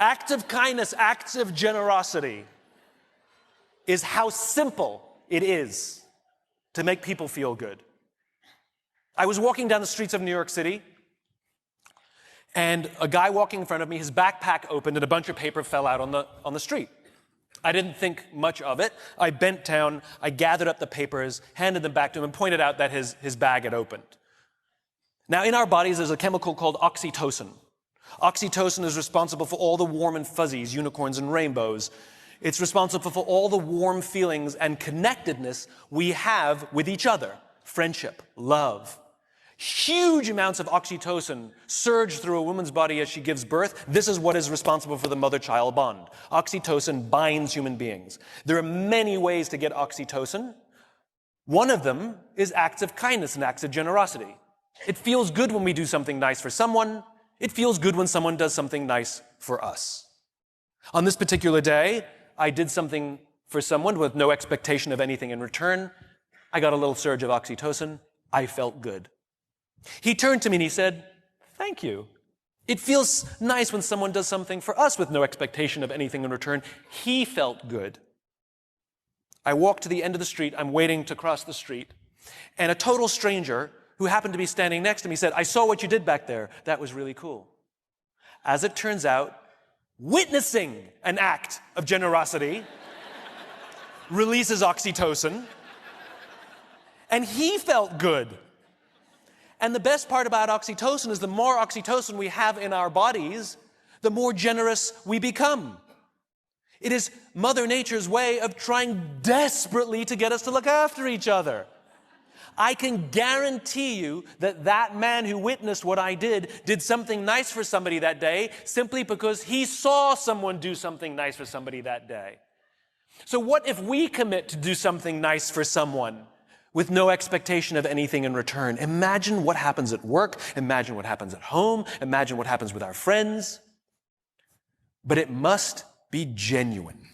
Acts of kindness, acts of generosity is how simple it is to make people feel good. I was walking down the streets of New York City, and a guy walking in front of me, his backpack opened and a bunch of paper fell out on the street. I didn't think much of it. I bent down, I gathered up the papers, handed them back to him, and pointed out that his bag had opened. Now, in our bodies, there's a chemical called oxytocin. Oxytocin is responsible for all the warm and fuzzies, unicorns and rainbows. It's responsible for all the warm feelings and connectedness we have with each other. Friendship, love. Huge amounts of oxytocin surge through a woman's body as she gives birth. This is what is responsible for the mother-child bond. Oxytocin binds human beings. There are many ways to get oxytocin. One of them is acts of kindness and acts of generosity. It feels good when we do something nice for someone. It feels good when someone does something nice for us. On this particular day, I did something for someone with no expectation of anything in return. I got a little surge of oxytocin. I felt good. He turned to me and he said, "Thank you. It feels nice when someone does something for us with no expectation of anything in return." He felt good. I walked to the end of the street. I'm waiting to cross the street. And a total stranger who happened to be standing next to me said, "I saw what you did back there. That was really cool." As it turns out, witnessing an act of generosity releases oxytocin, and he felt good. And the best part about oxytocin is the more oxytocin we have in our bodies, the more generous we become. It is Mother Nature's way of trying desperately to get us to look after each other. I can guarantee you that that man who witnessed what I did something nice for somebody that day simply because he saw someone do something nice for somebody that day. So what if we commit to do something nice for someone with no expectation of anything in return? Imagine what happens at work. Imagine what happens at home. Imagine what happens with our friends. But it must be genuine.